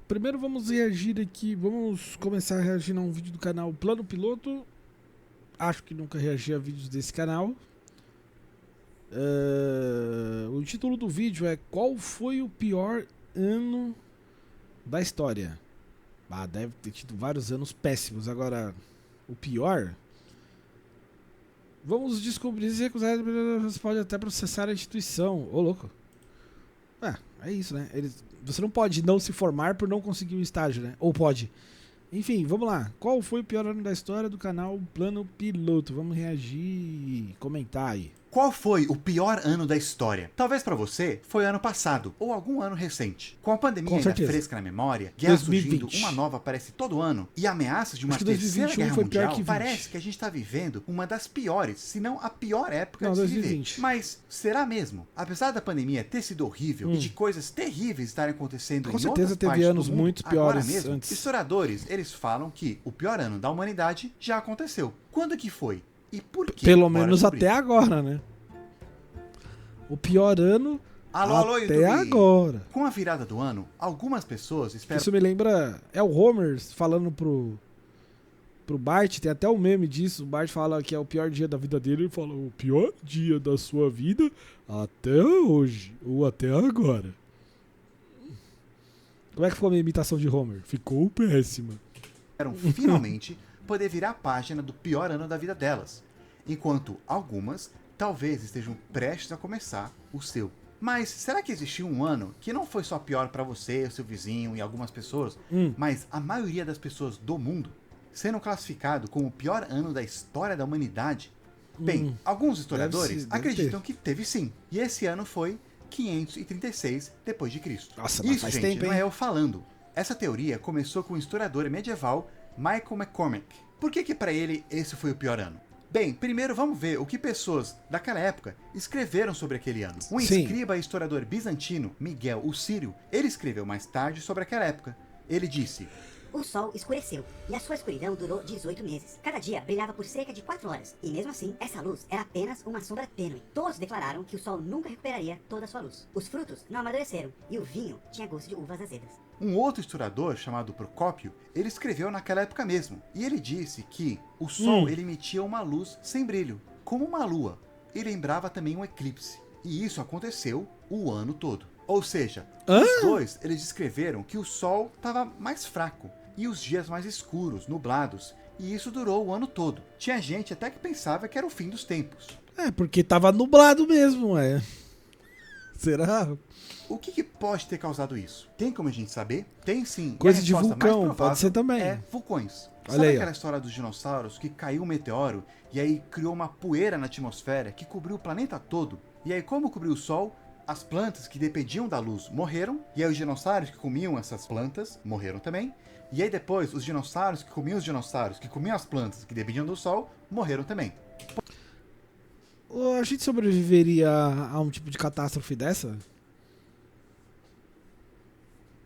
Primeiro vamos reagir aqui, vamos começar reagindo a um vídeo do canal Plano Piloto. Acho que nunca reagi a vídeos desse canal. O título do vídeo é: qual foi o pior ano da história? Deve ter tido vários anos péssimos. Agora, o pior... Vamos descobrir se recusar, você pode até processar a instituição. Ô, louco. É isso, né? Você não pode não se formar por não conseguir um estágio, né? Ou pode. Enfim, vamos lá. Qual foi o pior ano da história do canal Plano Piloto? Vamos reagir e comentar aí. Qual foi o pior ano da história? Talvez pra você foi ano passado, ou algum ano recente. Com a pandemia ainda fresca na memória, guerra surgindo, uma nova aparece todo ano, e ameaças de uma terceira guerra mundial, parece que a gente tá vivendo uma das piores, se não a pior época de se viver. Mas será mesmo? Apesar da pandemia ter sido horrível e de coisas terríveis estarem acontecendo em outras partes do mundo, muito piores agora mesmo, antes. Historiadores, eles falam que o pior ano da humanidade já aconteceu. Quando que foi? E por quê? Pelo menos até agora, né? O pior ano alô, até agora. Com a virada do ano, algumas pessoas esperam... Isso me lembra... É o Homer falando pro Bart, tem até um meme disso. O Bart fala que é o pior dia da vida dele. Ele fala, o pior dia da sua vida até hoje, ou até agora. Como é que ficou a minha imitação de Homer? Ficou péssima. Finalmente poder virar a página do pior ano da vida delas, enquanto algumas talvez estejam prestes a começar o seu. Mas será que existiu um ano que não foi só pior para você, seu vizinho e algumas pessoas, mas a maioria das pessoas do mundo, sendo classificado como o pior ano da história da humanidade? Bem, alguns historiadores acreditam que teve sim, e esse ano foi 536 depois de Cristo. Nossa, isso, faz gente, tempo, não é eu falando. Essa teoria começou com o historiador medieval Michael McCormack. Por que para ele esse foi o pior ano? Bem, primeiro vamos ver o que pessoas daquela época escreveram sobre aquele ano. Um escriba e historiador bizantino, Miguel o Sírio, ele escreveu mais tarde sobre aquela época. Ele disse: o sol escureceu, e a sua escuridão durou 18 meses. Cada dia brilhava por cerca de 4 horas, e mesmo assim, essa luz era apenas uma sombra tênue. Todos declararam que o sol nunca recuperaria toda a sua luz. Os frutos não amadureceram, e o vinho tinha gosto de uvas azedas. Um outro historiador, chamado Procópio, ele escreveu naquela época mesmo, e ele disse que o sol ele emitia uma luz sem brilho, como uma lua, e lembrava também um eclipse. E isso aconteceu o ano todo. Ou seja, os dois eles descreveram que o sol estava mais fraco, e os dias mais escuros, nublados, e isso durou o ano todo. Tinha gente até que pensava que era o fim dos tempos. Porque tava nublado mesmo, Será? O que pode ter causado isso? Tem como a gente saber? Tem sim. Coisa de vulcão, pode ser também. Vulcões. Olha Sabe aí, aquela história dos dinossauros que caiu um meteoro e aí criou uma poeira na atmosfera que cobriu o planeta todo? E aí como cobriu o Sol, as plantas que dependiam da luz morreram, e aí os dinossauros que comiam essas plantas morreram também, e aí depois os dinossauros que comiam as plantas que dependiam do Sol morreram também. A gente sobreviveria a um tipo de catástrofe dessa?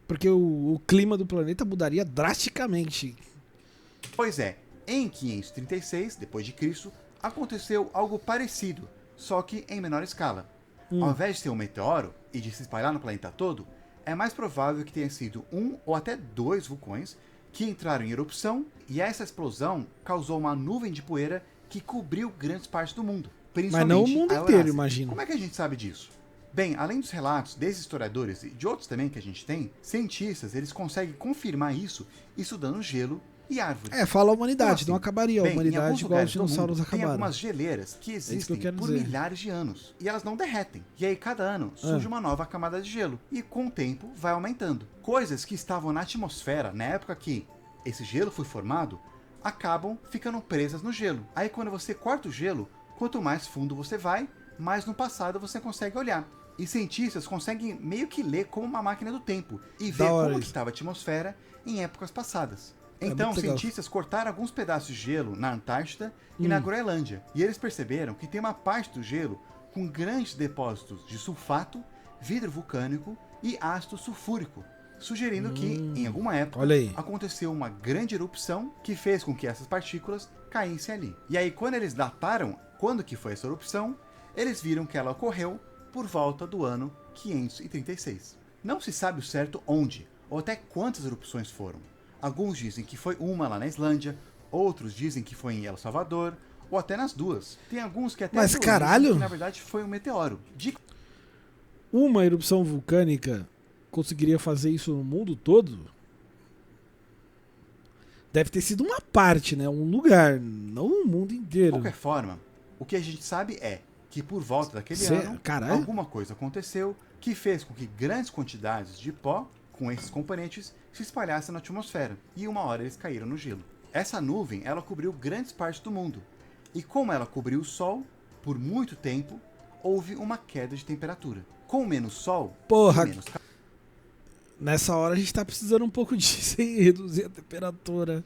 Porque o clima do planeta mudaria drasticamente. Pois é, em 536 depois de Cristo aconteceu algo parecido, só que em menor escala. Ao invés de ser um meteoro e de se espalhar no planeta todo, é mais provável que tenha sido um ou até dois vulcões que entraram em erupção, e essa explosão causou uma nuvem de poeira que cobriu grandes partes do mundo, principalmente mas não o mundo inteiro, imagino. Como é que a gente sabe disso? Bem, além dos relatos desses historiadores e de outros também que a gente tem, cientistas eles conseguem confirmar isso estudando gelo e árvores. Fala a humanidade, não acabaria a Bem, humanidade igual os dinossauros acabaram. Tem algumas geleiras que existem por milhares de anos, e elas não derretem. E aí cada ano surge uma nova camada de gelo, e com o tempo vai aumentando. Coisas que estavam na atmosfera na época que esse gelo foi formado, acabam ficando presas no gelo. Aí quando você corta o gelo, quanto mais fundo você vai, mais no passado você consegue olhar. E cientistas conseguem meio que ler como uma máquina do tempo e ver como que estava a atmosfera em épocas passadas. Então, cientistas cortaram alguns pedaços de gelo na Antártida e na Groenlândia. E eles perceberam que tem uma parte do gelo com grandes depósitos de sulfato, vidro vulcânico e ácido sulfúrico, sugerindo que, em alguma época, aconteceu uma grande erupção que fez com que essas partículas caíssem ali. E aí, quando eles dataram quando que foi essa erupção, eles viram que ela ocorreu por volta do ano 536. Não se sabe o certo onde ou até quantas erupções foram. Alguns dizem que foi uma lá na Islândia, outros dizem que foi em El Salvador, ou até nas duas. Tem alguns que até Mas caralho, que na verdade foi um meteoro. Uma erupção vulcânica conseguiria fazer isso no mundo todo? Deve ter sido uma parte, né? Um lugar, não o mundo inteiro. De qualquer forma, o que a gente sabe é que por volta daquele ano, alguma coisa aconteceu que fez com que grandes quantidades de pó com esses componentes se espalhassem na atmosfera, e uma hora eles caíram no gelo. Essa nuvem, ela cobriu grandes partes do mundo, e como ela cobriu o Sol, por muito tempo, houve uma queda de temperatura. Com menos Sol, menos... Nessa hora a gente tá precisando um pouco disso, hein? Reduzir a temperatura.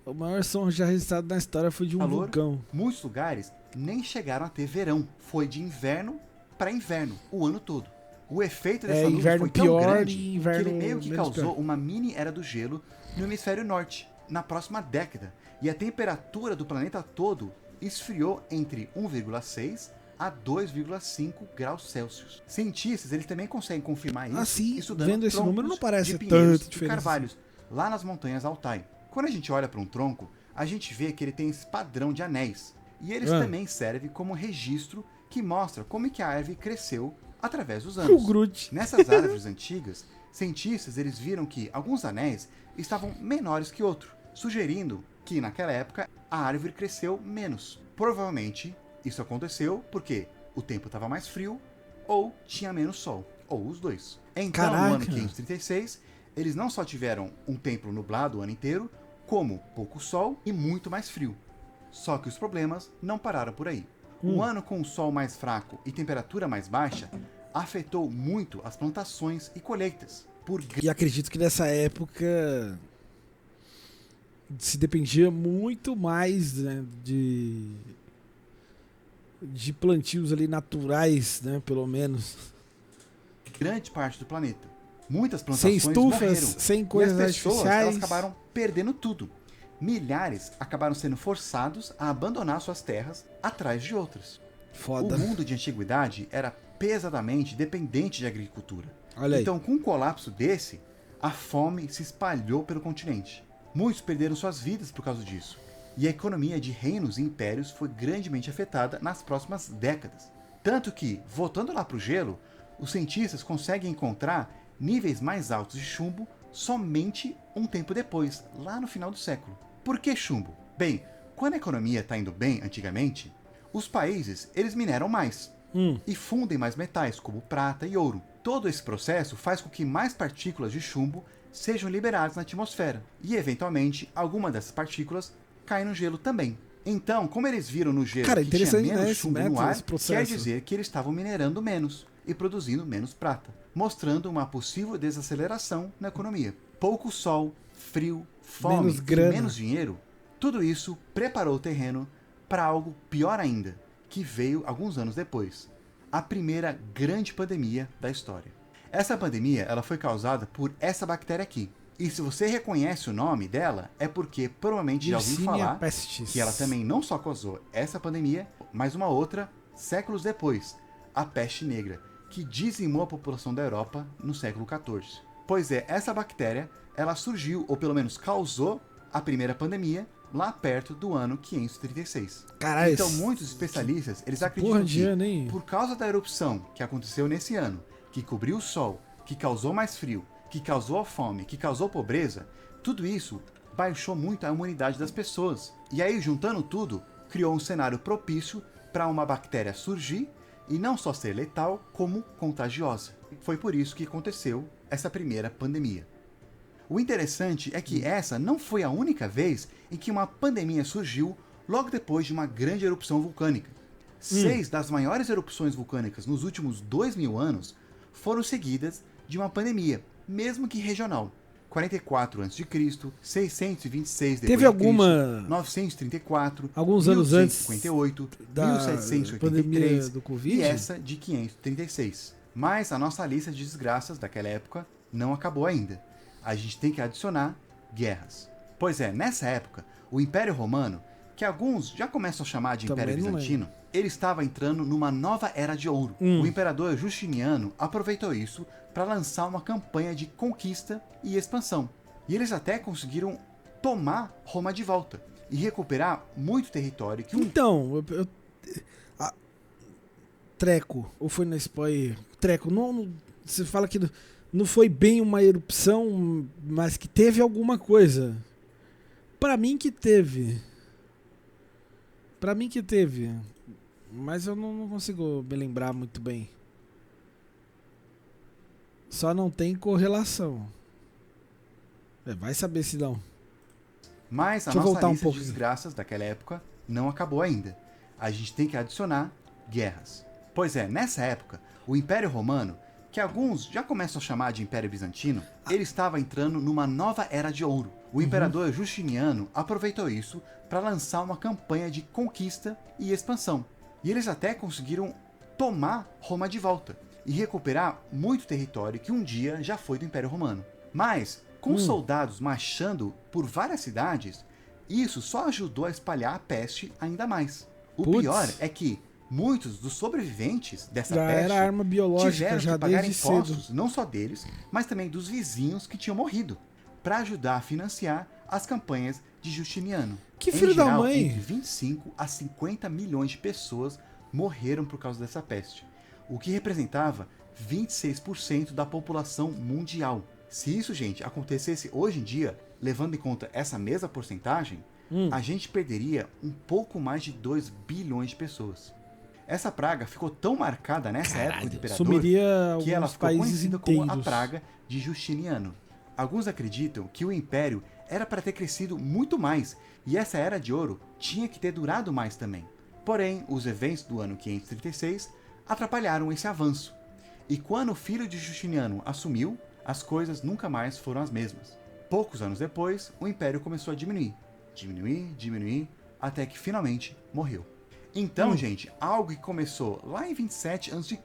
O maior som já registrado na história foi de um vulcão. Muitos lugares nem chegaram a ter verão. Foi de inverno para inverno, o ano todo. O efeito dessa nuvem foi tão grande que ele meio que causou uma mini era do gelo no hemisfério norte, na próxima década. E a temperatura do planeta todo esfriou entre 1,6 a 2,5 graus Celsius. Cientistas, eles também conseguem confirmar isso estudando vendo esse número não parece de tanto de carvalhos, lá nas montanhas Altai. Quando a gente olha para um tronco, a gente vê que ele tem esse padrão de anéis. E eles também servem como registro que mostra como é que a árvore cresceu através dos anos. Nessas árvores antigas, cientistas eles viram que alguns anéis estavam menores que outros, sugerindo que naquela época a árvore cresceu menos. Provavelmente isso aconteceu porque o tempo estava mais frio ou tinha menos sol, ou os dois. Então, no ano 536, eles não só tiveram um tempo nublado o ano inteiro, como pouco sol e muito mais frio. Só que os problemas não pararam por aí. Um ano com o sol mais fraco e temperatura mais baixa afetou muito as plantações e colheitas. E acredito que nessa época se dependia muito mais, né, de plantios ali naturais, né, pelo menos. Grande parte do planeta. Muitas plantações sem estufas, morreram. sem coisas e as pessoas, artificiais. Elas acabaram perdendo tudo. Milhares acabaram sendo forçados a abandonar suas terras atrás de outras. Foda. O mundo de antiguidade era pesadamente dependente de agricultura. Olha aí. Então, com um colapso desse, a fome se espalhou pelo continente. Muitos perderam suas vidas por causa disso. E a economia de reinos e impérios foi grandemente afetada nas próximas décadas. Tanto que, voltando lá para o gelo, os cientistas conseguem encontrar níveis mais altos de chumbo somente um tempo depois, lá no final do século. Por que chumbo? Bem, quando a economia está indo bem antigamente, os países eles mineram mais e fundem mais metais, como prata e ouro. Todo esse processo faz com que mais partículas de chumbo sejam liberadas na atmosfera, e eventualmente alguma dessas partículas caem no gelo também. Então, como eles viram no gelo que tinha menos chumbo no ar, quer dizer que eles estavam minerando menos e produzindo menos prata, mostrando uma possível desaceleração na economia. Pouco sol, frio, fome e menos dinheiro, tudo isso preparou o terreno para algo pior ainda, que veio alguns anos depois, a primeira grande pandemia da história. Essa pandemia ela foi causada por essa bactéria aqui. E se você reconhece o nome dela, é porque provavelmente já ouviu falar que ela também não só causou essa pandemia, mas uma outra séculos depois, a peste negra, que dizimou a população da Europa no século XIV. Pois é, essa bactéria, ela surgiu, ou pelo menos causou, a primeira pandemia lá perto do ano 536. Caralho, então muitos especialistas, eles acreditam que por causa da erupção que aconteceu nesse ano, que cobriu o sol, que causou mais frio, que causou a fome, que causou pobreza, tudo isso baixou muito a imunidade das pessoas. E aí, juntando tudo, criou um cenário propício para uma bactéria surgir e não só ser letal, como contagiosa. Foi por isso que aconteceu essa primeira pandemia. O interessante é que essa não foi a única vez em que uma pandemia surgiu logo depois de uma grande erupção vulcânica. 6 das maiores erupções vulcânicas nos últimos 2000 anos foram seguidas de uma pandemia, mesmo que regional. 44 a.C., 626 depois teve alguma 934, alguns anos antes 58, da 1783 do Covid? E essa de 536. Mas a nossa lista de desgraças daquela época não acabou ainda. A gente tem que adicionar guerras. Pois é, nessa época, o Império Romano, que alguns já começam a chamar de Também Império não Bizantino, ele estava entrando numa nova era de ouro. O imperador Justiniano aproveitou isso para lançar uma campanha de conquista e expansão. E eles até conseguiram tomar Roma de volta e recuperar muito território que Então, treco, ou foi na spoiler? Treco, não, você fala que não foi bem uma erupção, mas que teve alguma coisa. Pra mim que teve. Mas eu não consigo me lembrar muito bem. Só não tem correlação. Vai saber se não. Mas a nossa lista de desgraças daquela época não acabou ainda. A gente tem que adicionar guerras. Pois é, nessa época, o Império Romano, que alguns já começam a chamar de Império Bizantino, ele estava entrando numa nova era de ouro. O imperador Justiniano aproveitou isso para lançar uma campanha de conquista e expansão. E eles até conseguiram tomar Roma de volta e recuperar muito território que um dia já foi do Império Romano. Mas, com os soldados marchando por várias cidades, isso só ajudou a espalhar a peste ainda mais. O pior é que muitos dos sobreviventes dessa peste era arma biológica, tiveram já que pagar desde impostos, cedo. não só deles, mas também dos vizinhos que tinham morrido, para ajudar a financiar as campanhas de Justiniano. Que filho da mãe! Entre 25 a 50 milhões de pessoas morreram por causa dessa peste, o que representava 26% da população mundial. Se isso, gente, acontecesse hoje em dia, levando em conta essa mesma porcentagem, a gente perderia um pouco mais de 2 bilhões de pessoas. Essa praga ficou tão marcada nessa época do imperador que ela ficou conhecida como a praga de Justiniano. Alguns acreditam que o império era para ter crescido muito mais e essa era de ouro tinha que ter durado mais também. Porém, os eventos do ano 536 atrapalharam esse avanço. E quando o filho de Justiniano assumiu, as coisas nunca mais foram as mesmas. Poucos anos depois, o império começou a diminuir, até que finalmente morreu. Então, gente, algo que começou lá em 27 a.C.,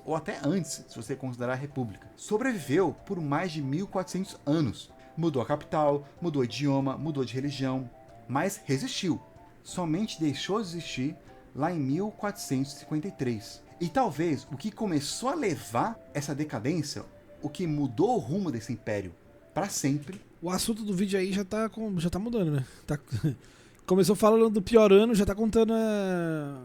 ou até antes, se você considerar a República, sobreviveu por mais de 1400 anos. Mudou a capital, mudou o idioma, mudou de religião, mas resistiu. Somente deixou de existir lá em 1453. E talvez o que começou a levar essa decadência, o que mudou o rumo desse império para sempre. O assunto do vídeo aí já tá mudando, né? Começou falando do pior ano, já tá contando a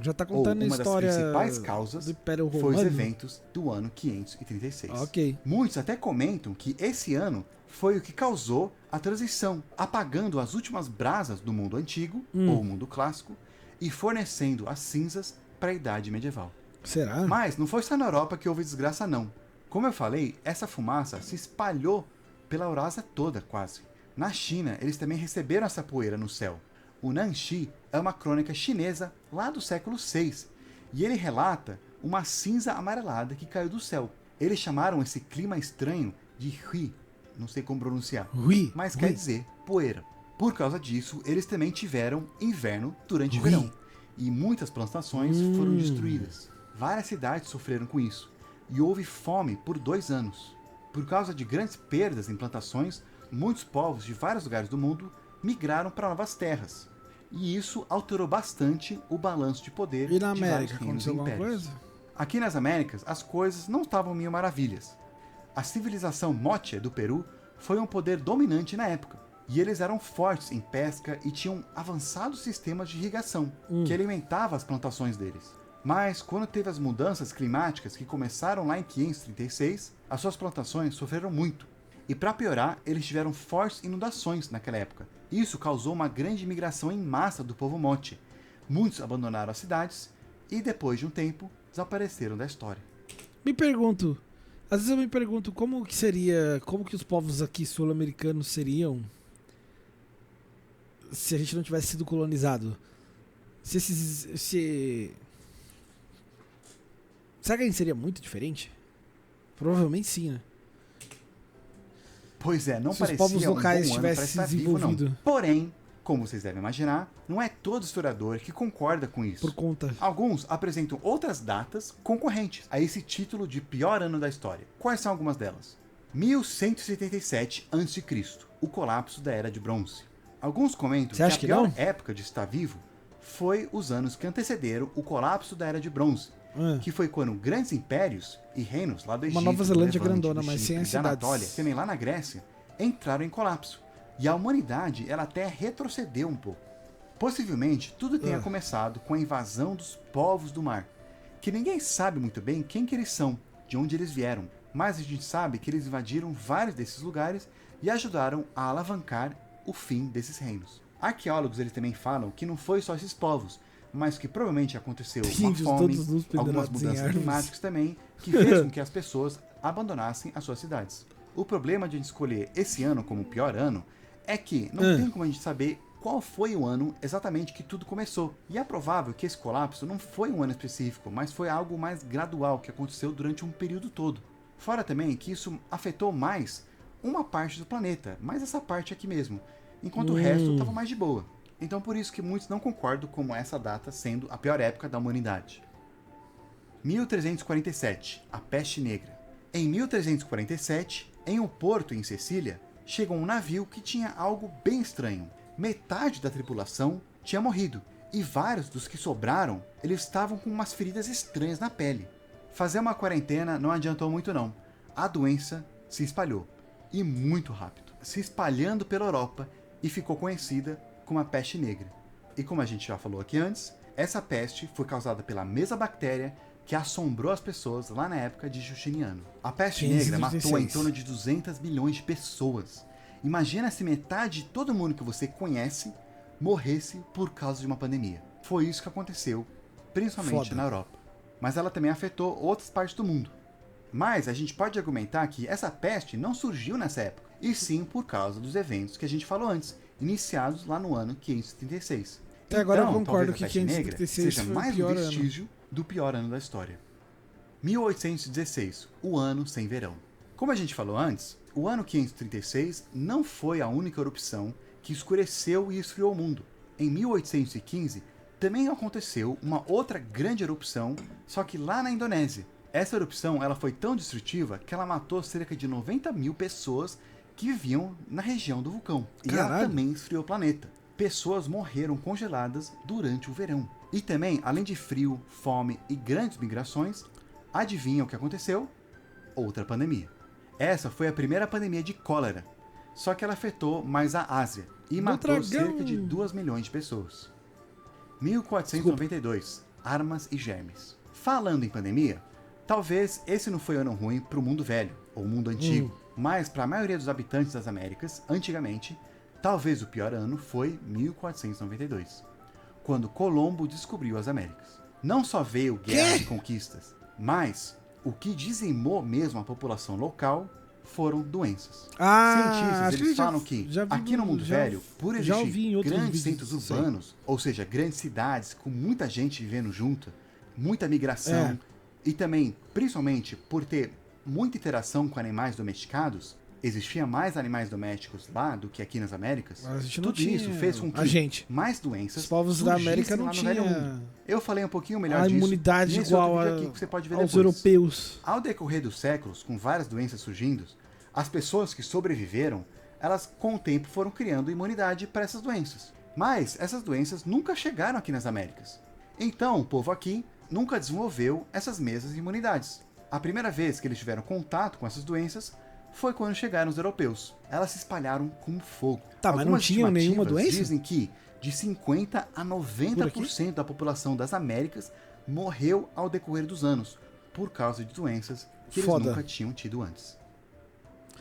história. Uma das principais causas do Império Romano foi os eventos do ano 536. Ok. Muitos até comentam que esse ano foi o que causou a transição, apagando as últimas brasas do mundo antigo, ou mundo clássico, e fornecendo as cinzas para a Idade Medieval. Será? Mas não foi só na Europa que houve desgraça, não. Como eu falei, essa fumaça se espalhou pela Eurásia toda, quase. Na China, eles também receberam essa poeira no céu. O Nanxi é uma crônica chinesa lá do século VI, e ele relata uma cinza amarelada que caiu do céu. Eles chamaram esse clima estranho de Hui, não sei como pronunciar, mas quer dizer poeira. Por causa disso, eles também tiveram inverno durante o verão, e muitas plantações foram destruídas. Várias cidades sofreram com isso, e houve fome por 2 anos. Por causa de grandes perdas em plantações, muitos povos de vários lugares do mundo migraram para novas terras. E isso alterou bastante o balanço de poder e na de América, vários reinos e aconteceu alguma impérios. coisa? Aqui nas Américas, as coisas não estavam mil maravilhas. A civilização Moche do Peru foi um poder dominante na época. E eles eram fortes em pesca e tinham avançados sistemas de irrigação, que alimentavam as plantações deles. Mas, quando teve as mudanças climáticas que começaram lá em 536, as suas plantações sofreram muito. E para piorar, eles tiveram fortes inundações naquela época. Isso causou uma grande migração em massa do povo Moche. Muitos abandonaram as cidades e, depois de um tempo, desapareceram da história. Às vezes eu me pergunto como que os povos aqui sul-americanos seriam se a gente não tivesse sido colonizado. Será que a gente seria muito diferente? Provavelmente sim, né? Pois é, não se os parecia povos locais um bom ano para tivessem estar se vivo, não. desenvolvido. Porém, como vocês devem imaginar, não é todo historiador que concorda com isso. Por conta. Alguns apresentam outras datas concorrentes a esse título de pior ano da história. Quais são algumas delas? 1177 a.C., o colapso da Era de Bronze. Alguns comentam Você acha que a pior época de estar vivo foi os anos que antecederam o colapso da Era de Bronze, que foi quando grandes impérios e reinos lá do Egito, uma Nova Zelândia do Levante, grandona, do mas Chipre, sem as da Anatólia, cidades. também lá na Grécia, entraram em colapso. E a humanidade, ela até retrocedeu um pouco. Possivelmente, tudo tenha começado com a invasão dos povos do mar, que ninguém sabe muito bem quem que eles são, de onde eles vieram, mas a gente sabe que eles invadiram vários desses lugares e ajudaram a alavancar o fim desses reinos. Arqueólogos eles também falam que não foi só esses povos, mas que provavelmente aconteceu uma fome, algumas mudanças climáticas também, que fez com que as pessoas abandonassem as suas cidades. O problema de a gente escolher esse ano como o pior ano é que não tem como a gente saber qual foi o ano exatamente que tudo começou. E é provável que esse colapso não foi um ano específico, mas foi algo mais gradual que aconteceu durante um período todo. Fora também que isso afetou mais uma parte do planeta, mais essa parte aqui mesmo, enquanto o resto estava mais de boa. Então por isso que muitos não concordam com essa data sendo a pior época da humanidade. 1347, a Peste Negra. Em 1347, em um porto em Sicília, chegou um navio que tinha algo bem estranho. Metade da tripulação tinha morrido, e vários dos que sobraram, eles estavam com umas feridas estranhas na pele. Fazer uma quarentena não adiantou muito não. A doença se espalhou, e muito rápido, se espalhando pela Europa e ficou conhecida como a Peste Negra. E como a gente já falou aqui antes, essa peste foi causada pela mesma bactéria que assombrou as pessoas lá na época de Justiniano. A Peste Negra matou em torno de 200 milhões de pessoas. Imagina se metade de todo mundo que você conhece morresse por causa de uma pandemia. Foi isso que aconteceu, principalmente na Europa. Mas ela também afetou outras partes do mundo. Mas a gente pode argumentar que essa peste não surgiu nessa época, e sim por causa dos eventos que a gente falou antes, iniciados lá no ano 536. Até agora eu concordo que 536 seja mais um vestígio do pior ano da história. 1816, o ano sem verão. Como a gente falou antes, o ano 536 não foi a única erupção que escureceu e esfriou o mundo. Em 1815, também aconteceu uma outra grande erupção, só que lá na Indonésia. Essa erupção ela foi tão destrutiva que ela matou cerca de 90 mil pessoas que viviam na região do vulcão. E ela também esfriou o planeta. Pessoas morreram congeladas durante o verão. E também, além de frio, fome e grandes migrações, adivinha o que aconteceu? Outra pandemia. Essa foi a primeira pandemia de cólera, só que ela afetou mais a Ásia e matou cerca de 2 milhões de pessoas. 1492, armas e germes. Falando em pandemia, talvez esse não foi ano ruim para o mundo velho, ou mundo antigo, mas para a maioria dos habitantes das Américas, antigamente, talvez o pior ano foi 1492, quando Colombo descobriu as Américas. Não só veio guerras e conquistas, mas o que dizimou mesmo a população local foram doenças. Cientistas eles falam que aqui no mundo velho, por existir grandes centros urbanos, ou seja, grandes cidades com muita gente vivendo junto, muita migração, e também, principalmente, por ter muita interação com animais domesticados, existia mais animais domésticos lá do que aqui nas Américas. Tudo isso fez com que mais doenças. Os povos da América não tinham. Eu falei um pouquinho melhor disso. A imunidade igual aqui, que você pode ver aos europeus. Ao decorrer dos séculos, com várias doenças surgindo, as pessoas que sobreviveram, elas com o tempo foram criando imunidade para essas doenças. Mas essas doenças nunca chegaram aqui nas Américas. Então o povo aqui nunca desenvolveu essas mesmas imunidades. A primeira vez que eles tiveram contato com essas doenças foi quando chegaram os europeus. Elas se espalharam como fogo. Mas não tinham nenhuma doença? Dizem que de 50% a 90% da população das Américas morreu ao decorrer dos anos, por causa de doenças que eles nunca tinham tido antes.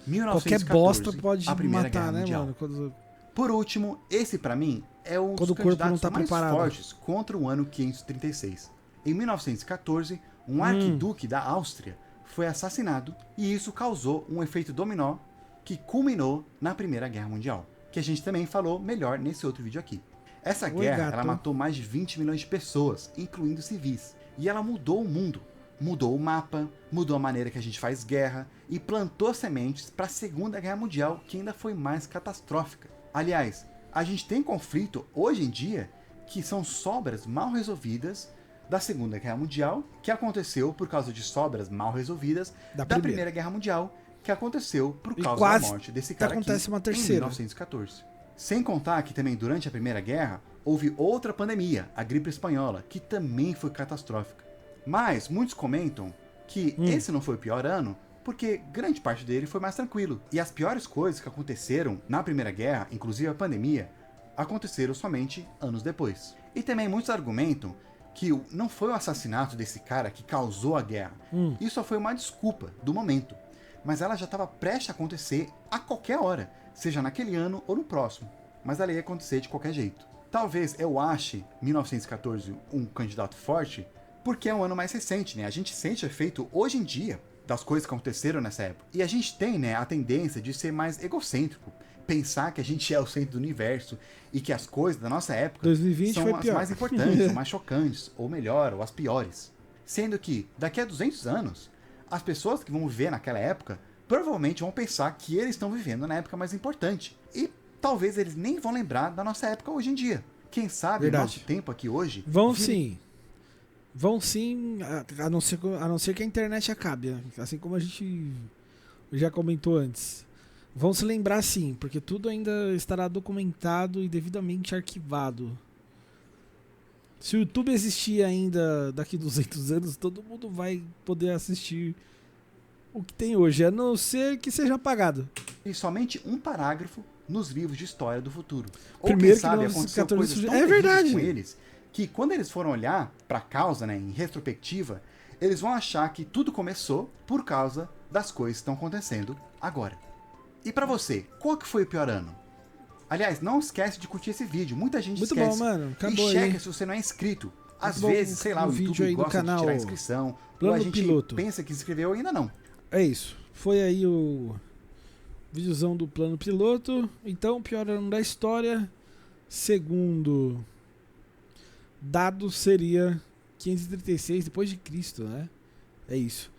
1914, qualquer bosta pode a Primeira matar, Guerra Mundial. Mano? Quando... Por último, esse pra mim é um dos candidatos mais fortes contra o ano 536. Em 1914, um arquiduque da Áustria foi assassinado e isso causou um efeito dominó que culminou na Primeira Guerra Mundial, que a gente também falou melhor nesse outro vídeo aqui. Essa guerra ela matou mais de 20 milhões de pessoas, incluindo civis, e ela mudou o mundo, mudou o mapa, mudou a maneira que a gente faz guerra e plantou sementes para a Segunda Guerra Mundial, que ainda foi mais catastrófica. Aliás, a gente tem conflito hoje em dia que são sobras mal resolvidas da Segunda Guerra Mundial, que aconteceu por causa de sobras mal resolvidas da Primeira Guerra Mundial, que aconteceu por causa da morte desse cara aqui em 1914. Sem contar que também durante a Primeira Guerra houve outra pandemia, a gripe espanhola, que também foi catastrófica. Mas muitos comentam que esse não foi o pior ano, porque grande parte dele foi mais tranquilo. E as piores coisas que aconteceram na Primeira Guerra, inclusive a pandemia, aconteceram somente anos depois. E também muitos argumentam que não foi o assassinato desse cara que causou a guerra. Isso só foi uma desculpa do momento. Mas ela já estava prestes a acontecer a qualquer hora, seja naquele ano ou no próximo. Mas ela ia acontecer de qualquer jeito. Talvez eu ache 1914 um candidato forte, porque é um ano mais recente, né? A gente sente o efeito hoje em dia das coisas que aconteceram nessa época. E a gente tem, né, a tendência de ser mais egocêntrico, pensar que a gente é o centro do universo e que as coisas da nossa época 2020 são foi as pior. mais importantes, ou mais chocantes, ou melhor, ou as piores. Sendo que, daqui a 200 anos, as pessoas que vão viver naquela época provavelmente vão pensar que eles estão vivendo na época mais importante. E talvez eles nem vão lembrar da nossa época hoje em dia. Quem sabe o nosso tempo aqui hoje... Vão sim. Vão sim, a não ser que a internet acabe, né? Assim como a gente já comentou antes. Vão se lembrar sim, porque tudo ainda estará documentado e devidamente arquivado. Se o YouTube existir ainda daqui 200 anos, todo mundo vai poder assistir o que tem hoje, a não ser que seja apagado. E somente um parágrafo nos livros de história do futuro. Primeiro Ou quem sabe aconteceu coisas tão é verdade com eles, que quando eles foram olhar para a causa, né, em retrospectiva, eles vão achar que tudo começou por causa das coisas que estão acontecendo agora. E para você, qual que foi o pior ano? Aliás, não esquece de curtir esse vídeo, muita gente muito esquece. Bom, mano. Acabou e checa aí. se você não é inscrito. Às muito vezes, sei lá, o YouTube aí gosta canal, de tirar a inscrição, Plano ou a gente Piloto. pensa que se inscreveu e ainda não. É isso. Foi aí o videozão do Plano Piloto. Então, pior ano da história, segundo dados, seria 536 depois de Cristo, né? É isso.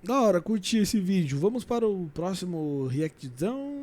Da hora, curti esse vídeo. Vamos para o próximo reactzão.